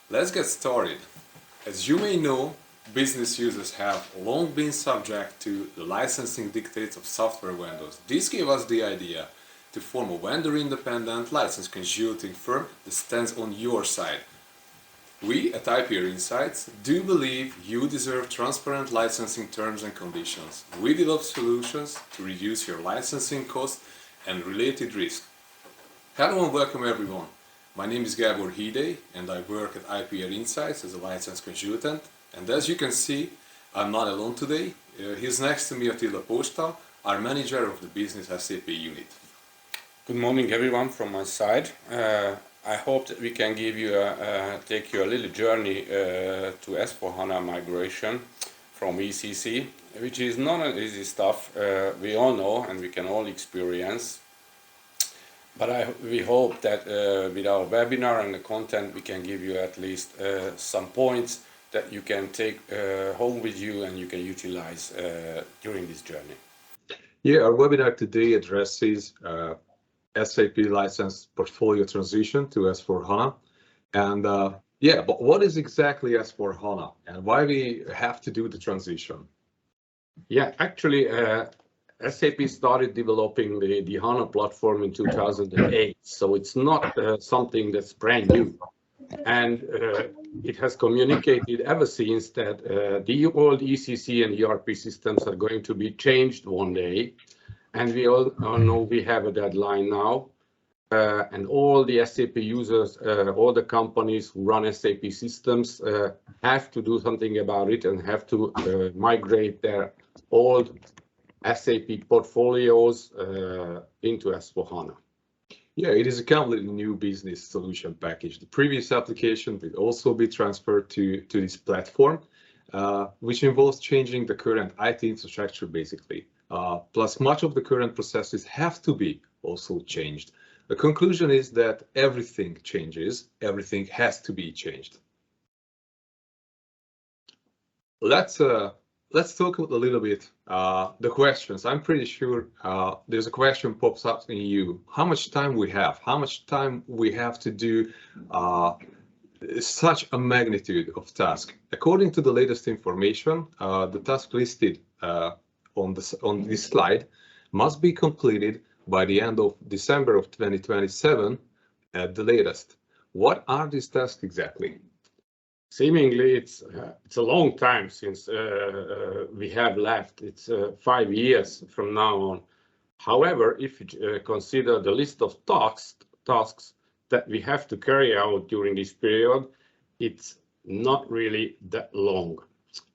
Let's get started. As you may know, business users have long been subject to the licensing dictates of software vendors. This gave us the idea to form a vendor-independent license consulting firm that stands on your side. We at IPR-Insights do believe you deserve transparent licensing terms and conditions. We develop solutions to reduce your licensing costs and related risk. Hello and welcome everyone. My name is Gábor Hidey and I work at IPR-Insights as a license consultant. And as you can see, I'm not alone today. He's next to me, Attila Posta, our manager of the business SAP unit. Good morning everyone from my side. I hope that we can give you take you a little journey to S/4HANA migration from ECC, which is not an easy stuff. We all know and we can all experience. But we hope that with our webinar and the content we can give you at least some points that you can take home with you and you can utilize during this journey. Yeah, our webinar today addresses SAP license portfolio transition to S/4HANA. And but what is exactly S/4HANA and why we have to do the transition? Yeah, actually, SAP started developing the HANA platform in 2008, so it's not something that's brand new. And it has communicated ever since that the old ECC and ERP systems are going to be changed one day. And we all know we have a deadline now, and all the SAP users, all the companies who run SAP systems have to do something about it and have to migrate their old SAP portfolios into S/4HANA. Yeah, it is a completely new business solution package. The previous application will also be transferred to this platform, which involves changing the current IT infrastructure basically. Plus much of the current processes have to be also changed. The conclusion is that everything changes, everything has to be changed. Let's talk a little bit the questions. I'm pretty sure there's a question pops up in you. How much time we have? How much time we have to do such a magnitude of task? According to the latest information, the task listed on this slide must be completed by the end of December of 2027 at the latest. What are these tasks exactly? Seemingly, it's a long time since we have left. It's 5 years from now on. However, if you consider the list of tasks that we have to carry out during this period, it's not really that long.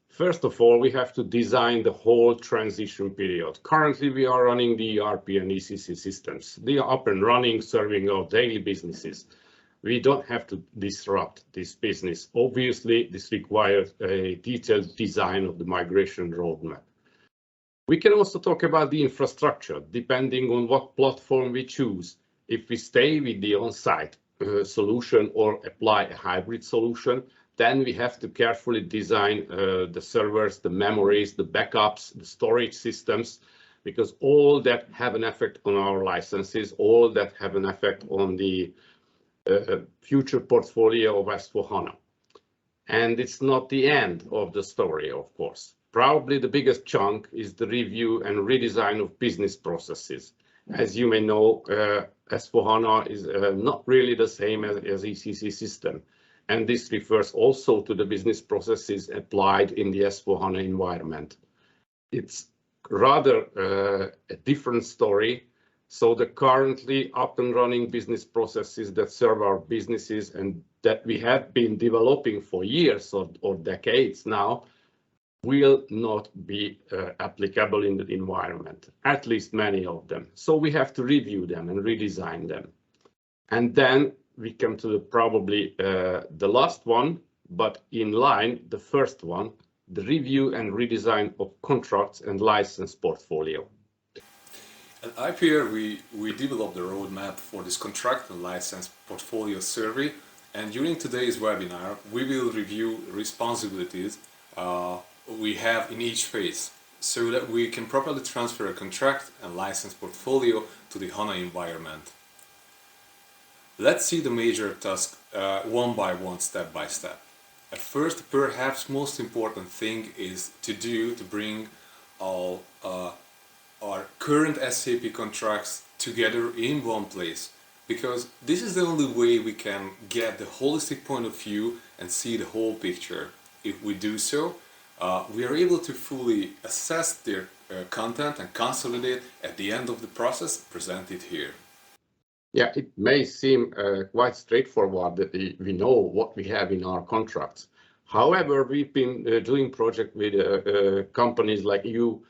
First of all, we have to design the whole transition period. Currently, we are running the ERP and ECC systems. They are up and running, serving our daily businesses. We don't have to disrupt this business. Obviously, this requires a detailed design of the migration roadmap. We can also talk about the infrastructure, depending on what platform we choose. If we stay with the on-site solution or apply a hybrid solution, then we have to carefully design the servers, the memories, the backups, the storage systems, because all that have an effect on our licenses, all that have an effect on the future portfolio of S/4HANA. And it's not the end of the story, of course. Probably the biggest chunk is the review and redesign of business processes. As you may know, S/4HANA is not really the same as ECC system. And this refers also to the business processes applied in the S/4HANA environment. It's rather a different story. So the currently up and running business processes that serve our businesses and that we have been developing for years or decades now will not be applicable in the environment, at least many of them. So we have to review them and redesign them. And then we come to probably the last one, but in line, the first one, the review and redesign of contracts and license portfolio. At IPR, we developed the roadmap for this contract and license portfolio survey. And during today's webinar, we will review responsibilities we have in each phase so that we can properly transfer a contract and license portfolio to the HANA environment. Let's see the major tasks one by one, step by step. At first, perhaps most important thing is to bring all our current SAP contracts together in one place, because this is the only way we can get the holistic point of view and see the whole picture. If we do so, we are able to fully assess their content and consolidate at the end of the process, present it here. Yeah, it may seem quite straightforward that we know what we have in our contracts. However, we've been doing projects with companies like you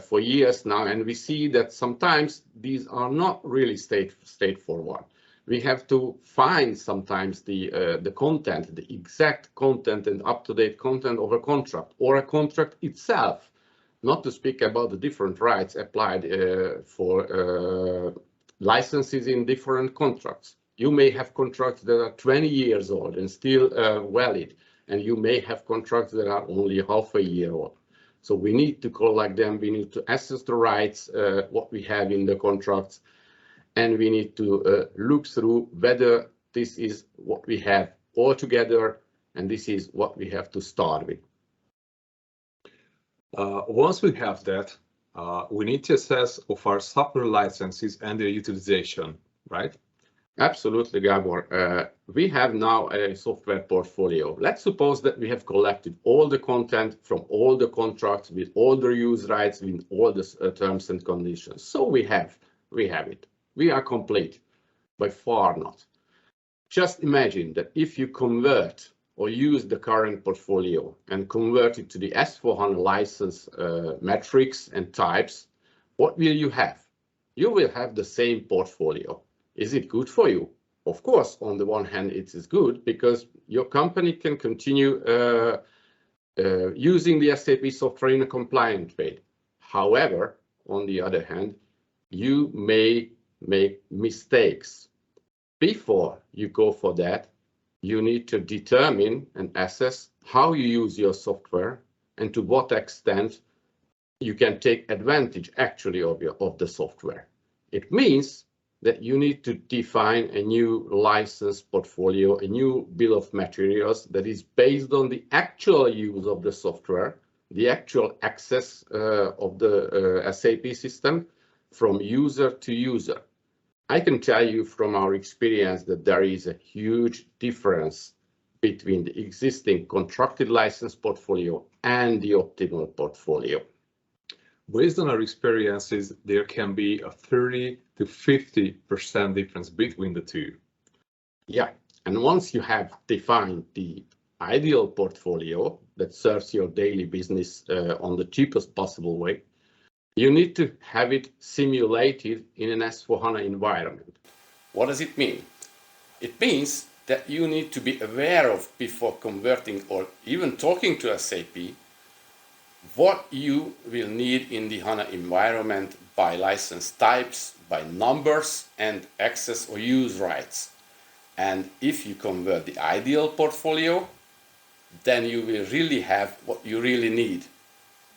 for years now, and we see that sometimes these are not really straightforward. We have to find sometimes the content, the exact content and up-to-date content of a contract or a contract itself, not to speak about the different rights applied for licenses in different contracts. You may have contracts that are 20 years old and still valid, and you may have contracts that are only half a year old. So we need to collect them, we need to assess the rights, what we have in the contracts, and we need to look through whether this is what we have all together, and this is what we have to start with. Once we have that, we need to assess of our software licenses and their utilization, right? Absolutely, Gabor. We have now a software portfolio. Let's suppose that we have collected all the content from all the contracts with all the use rights, with all the terms and conditions. So we have it. We are complete. By far not. Just imagine that if you convert or use the current portfolio and convert it to the S/4HANA license metrics and types, what will you have? You will have the same portfolio. Is it good for you? Of course, on the one hand, it is good because your company can continue using the SAP software in a compliant way. However, on the other hand, you may make mistakes. Before you go for that, you need to determine and assess how you use your software and to what extent you can take advantage actually of the software. It means that you need to define a new license portfolio, a new bill of materials that is based on the actual use of the software, the actual access of the SAP system from user to user. I can tell you from our experience that there is a huge difference between the existing contracted license portfolio and the optimal portfolio. Based on our experiences, there can be a 30 to 50% difference between the two. Yeah, and once you have defined the ideal portfolio that serves your daily business on the cheapest possible way, you need to have it simulated in an S/4HANA environment. What does it mean? It means that you need to be aware of before converting or even talking to SAP what you will need in the HANA environment by license types, by numbers and access or use rights. And if you convert the ideal portfolio, then you will really have what you really need,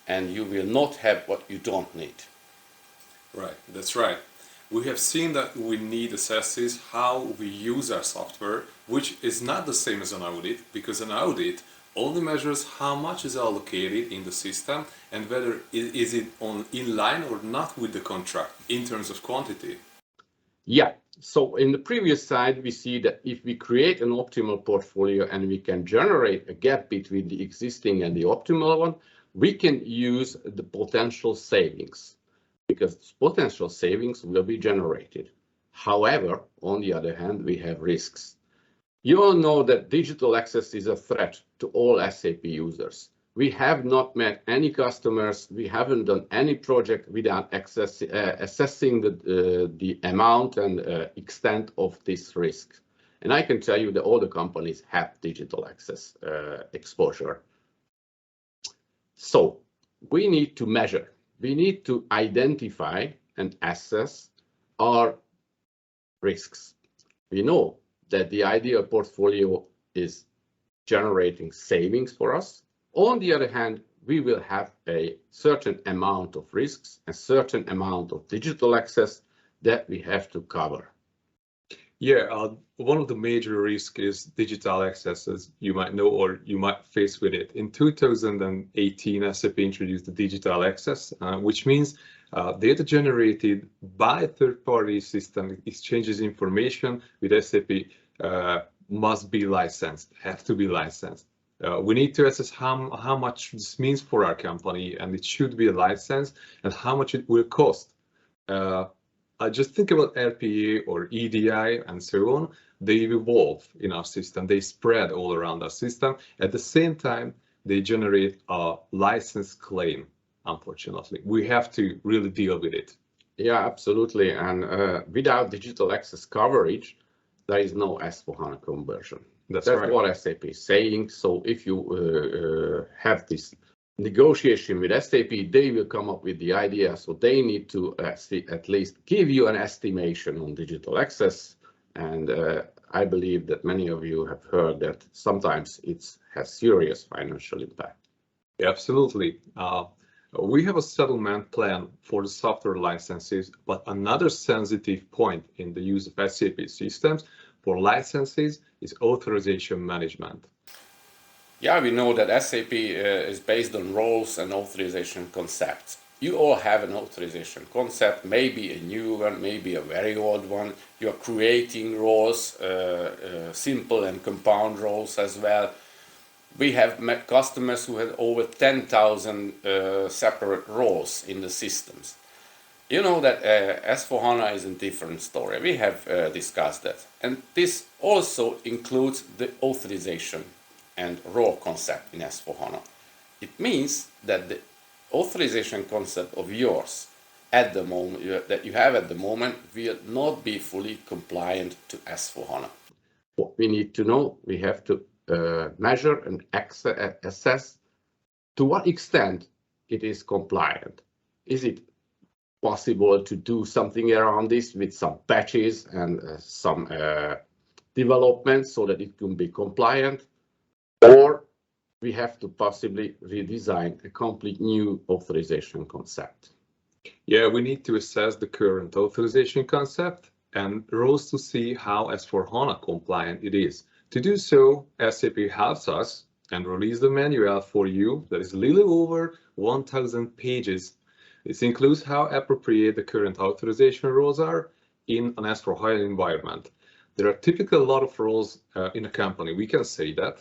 and you will not have what you don't need. Right, that's right. We have seen that we need assesses how we use our software, which is not the same as an audit, because an audit only measures how much is allocated in the system and whether is it in line or not with the contract in terms of quantity. Yeah, so in the previous slide, we see that if we create an optimal portfolio and we can generate a gap between the existing and the optimal one, we can use the potential savings because potential savings will be generated. However, on the other hand, we have risks. You all know that digital access is a threat to all SAP users. We have not met any customers, we haven't done any project without assessing the amount and extent of this risk. And I can tell you that all the companies have digital access exposure. So we need to measure, we need to identify and assess our risks. We know that the ideal portfolio is generating savings for us. On the other hand, we will have a certain amount of risks, a certain amount of digital access that we have to cover. Yeah, one of the major risks is digital access, as you might know, or you might face with it. In 2018, SAP introduced the digital access, which means data generated by third-party system exchanges information with SAP must be licensed, have to be licensed. We need to assess how much this means for our company, and it should be a license, and how much it will cost. Just think about RPA or EDI and so on. They evolve in our system. They spread all around our system. At the same time, they generate a license claim, unfortunately. We have to really deal with it. Yeah, absolutely. And without digital access coverage, there is no S/4HANA conversion. That's right. What SAP is saying. So if you have this negotiation with SAP, they will come up with the idea. So they need to at least give you an estimation on digital access. And I believe that many of you have heard that sometimes it has serious financial impact. Yeah, absolutely. We have a settlement plan for the software licenses, but another sensitive point in the use of SAP systems for licenses is authorization management. Yeah, we know that SAP is based on roles and authorization concepts. You all have an authorization concept, maybe a new one, maybe a very old one. You are creating roles, simple and compound roles as well. We have met customers who had over 10,000 separate roles in the systems. You know that S4HANA is a different story. We have discussed that. And this also includes the authorization and role concept in S4HANA. It means that the authorization concept of yours at the moment that you have at the moment will not be fully compliant to S4HANA. What we need to know, we have to measure and assess to what extent it is compliant. Is it possible to do something around this with some patches and some developments so that it can be compliant? Or we have to possibly redesign a complete new authorization concept. Yeah, we need to assess the current authorization concept and roles to see how S4HANA compliant it is. To do so, SAP helps us and release the manual for you that is a little over 1,000 pages. This includes how appropriate the current authorization roles are in an S4HANA environment. There are typically a lot of roles in a company. We can say that.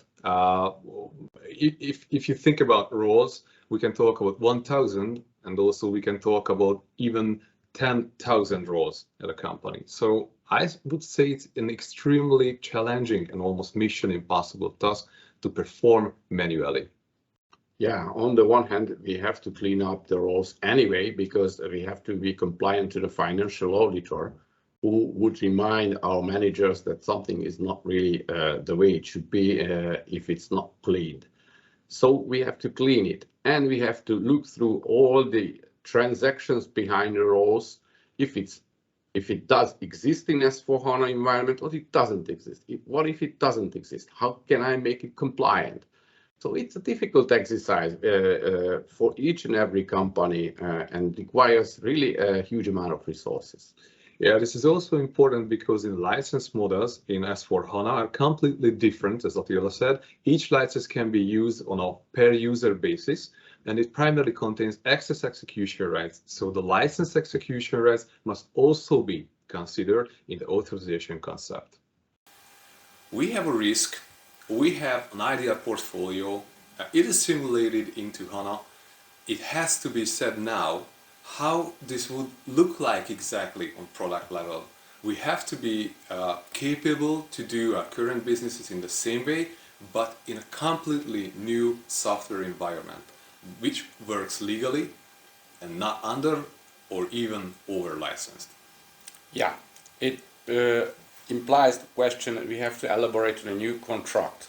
If you think about roles, we can talk about 1,000, and also we can talk about even 10,000 roles at a company. So I would say it's an extremely challenging and almost mission impossible task to perform manually. Yeah, on the one hand, we have to clean up the roles anyway, because we have to be compliant to the financial auditor, who would remind our managers that something is not really the way it should be if it's not cleaned. So we have to clean it, and we have to look through all the transactions behind the roles, if it does exist in S4HANA environment or it doesn't exist. What if it doesn't exist? How can I make it compliant? So it's a difficult exercise for each and every company and requires really a huge amount of resources. Yeah, this is also important because in license models in S4HANA are completely different, as Attila said. Each license can be used on a per-user basis, and it primarily contains access execution rights. So the license execution rights must also be considered in the authorization concept. We have a risk. We have an ideal portfolio. It is simulated into HANA. It has to be said now how this would look like exactly on product level. We have to be capable to do our current businesses in the same way, but in a completely new software environment, which works legally and not under or even over licensed. Yeah, it implies the question that we have to elaborate on a new contract.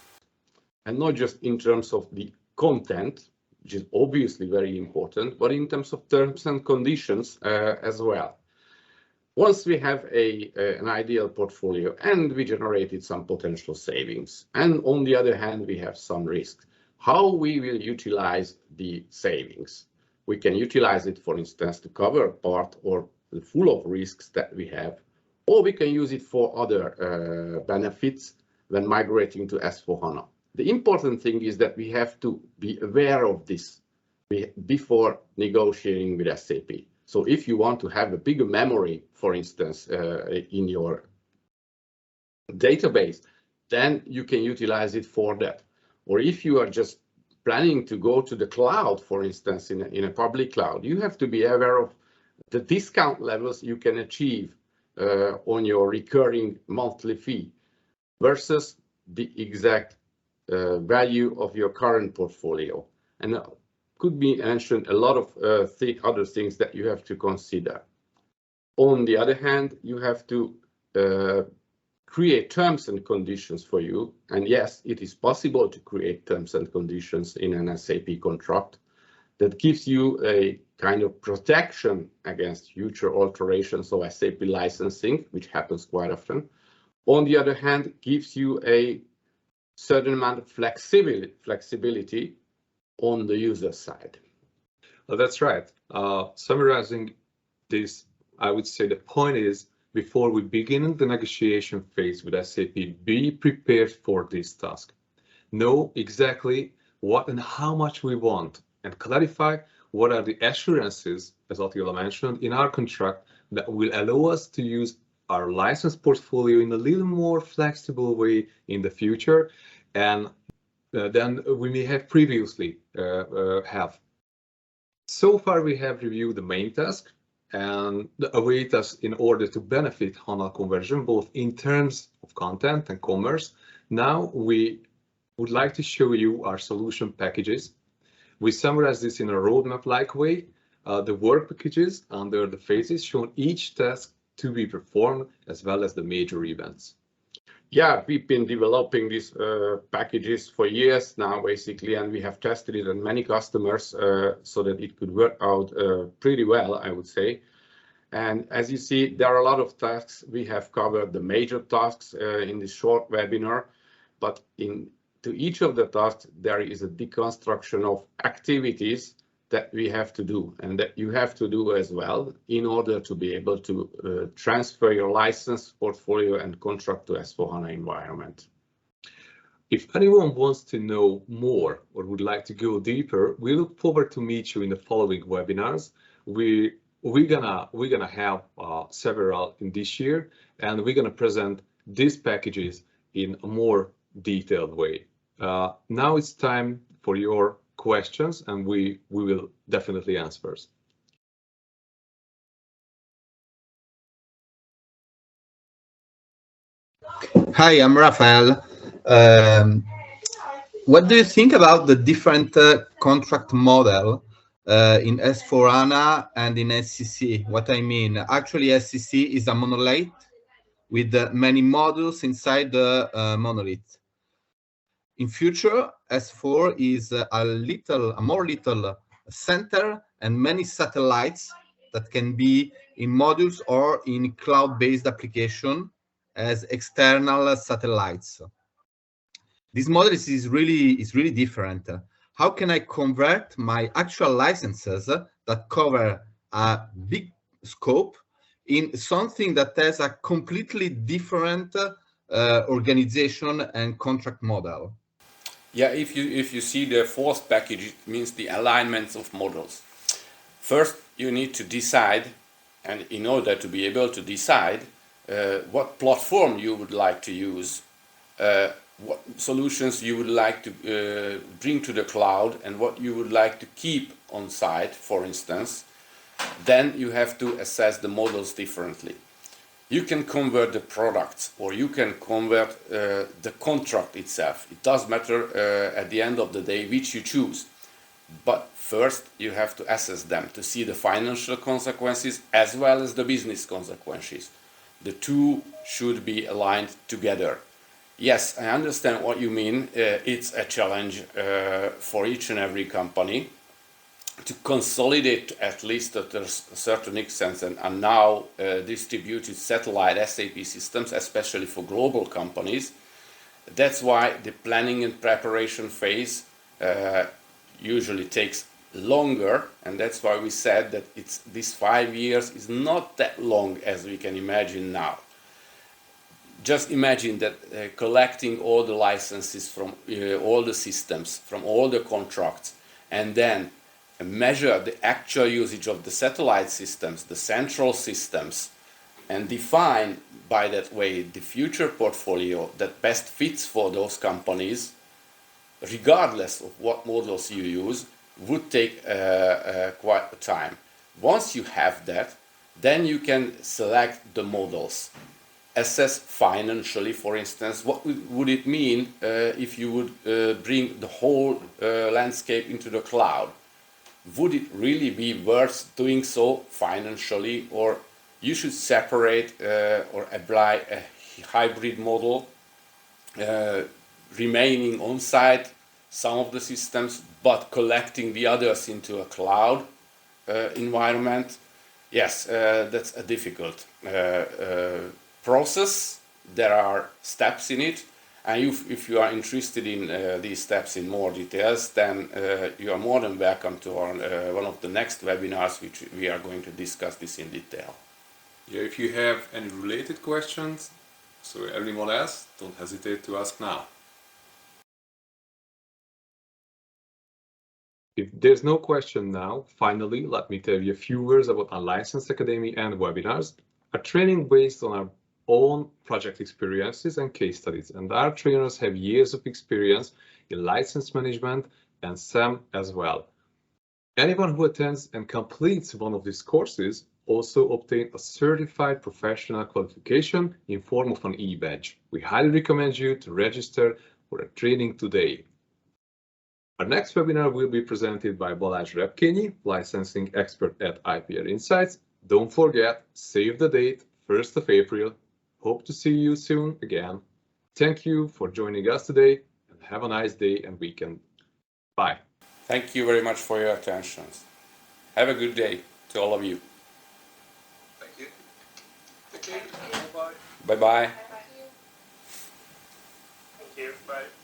And not just in terms of the content, which is obviously very important, but in terms of terms and conditions as well. Once we have an ideal portfolio and we generated some potential savings, and on the other hand, we have some risk, how we will utilize the savings? We can utilize it, for instance, to cover part or the full of risks that we have, or we can use it for other benefits when migrating to S/4HANA. The important thing is that we have to be aware of this before negotiating with SAP. So if you want to have a bigger memory, for instance, in your database, then you can utilize it for that. Or if you are just planning to go to the cloud, for instance, in a public cloud, you have to be aware of the discount levels you can achieve on your recurring monthly fee versus the exact value of your current portfolio. And could be mentioned a lot of other things that you have to consider. On the other hand, you have to create terms and conditions for you. And yes, it is possible to create terms and conditions in an SAP contract that gives you a kind of protection against future alterations of SAP licensing, which happens quite often. On the other hand, gives you a certain amount of flexibility on the user side. Well, that's right. Summarizing this, I would say the point is, before we begin the negotiation phase with SAP, be prepared for this task. Know exactly what and how much we want, and clarify what are the assurances, as Attila mentioned, in our contract that will allow us to use our license portfolio in a little more flexible way in the future, and than we may have previously have. So far, we have reviewed the main task and await us in order to benefit HANA conversion, both in terms of content and commerce. Now we would like to show you our solution packages. We summarize this in a roadmap-like way. The work packages under the phases show each task to be performed, as well as the major events. Yeah, we've been developing these packages for years now, basically, and we have tested it on many customers so that it could work out pretty well, I would say. And as you see, there are a lot of tasks. We have covered the major tasks in this short webinar, but to each of the tasks, there is a deconstruction of activities that we have to do and that you have to do as well in order to be able to transfer your license portfolio and contract to S/4HANA environment. If anyone wants to know more or would like to go deeper, we look forward to meet you in the following webinars. We're gonna have several in this year, and we're gonna present these packages in a more detailed way. Now it's time for your questions, and we will definitely answer. Hi, I'm Rafael. What do you think about the different contract model in S/4HANA and in SCC? What I mean, actually, SCC is a monolith with many modules inside the monolith. In future, S4 is a more little center and many satellites that can be in modules or in cloud-based application as external satellites. This model is really different. How can I convert my actual licenses that cover a big scope in something that has a completely different organization and contract model? Yeah, if you see the fourth package, it means the alignments of models. First, you need to decide, and in order to be able to decide what platform you would like to use, what solutions you would like to bring to the cloud, and what you would like to keep on site, for instance, then you have to assess the models differently. You can convert the products, or you can convert the contract itself. It does matter at the end of the day which you choose. But first you have to assess them to see the financial consequences as well as the business consequences. The two should be aligned together. Yes, I understand what you mean. It's a challenge for each and every company to consolidate at least at a certain extent and now distributed satellite SAP systems, especially for global companies. That's why the planning and preparation phase usually takes longer, and that's why we said that this 5 years is not that long as we can imagine now. just imagine that collecting all the licenses from all the systems, from all the contracts, and then measure the actual usage of the satellite systems, the central systems, and define by that way the future portfolio that best fits for those companies, regardless of what models you use, would take quite a time. Once you have that, then you can select the models. Assess financially, for instance, what would it mean if you would bring the whole landscape into the cloud? Would it really be worth doing so financially, or you should separate or apply a hybrid model, remaining on site some of the systems but collecting the others into a cloud environment? Yes, that's a difficult process. There are steps in it, and if you are interested in these steps in more details, then you are more than welcome to one of the next webinars, which we are going to discuss this in detail. Yeah, if you have any related questions, so anyone else, don't hesitate to ask now. If there's no question now, finally, let me tell you a few words about Unlicensed Academy and webinars, a training based on our own project experiences and case studies. And our trainers have years of experience in license management and SAM as well. Anyone who attends and completes one of these courses also obtain a certified professional qualification in form of an e-badge. We highly recommend you to register for a training today. Our next webinar will be presented by Balázs Repkényi, licensing expert at IPR-Insights. Don't forget, save the date, 1st of April. Hope to see you soon again. Thank you for joining us today, and have a nice day and weekend. Bye. Thank you very much for your attention. Have a good day to all of you. Thank you. Thank you. Bye-bye. Bye-bye. Thank you. Bye.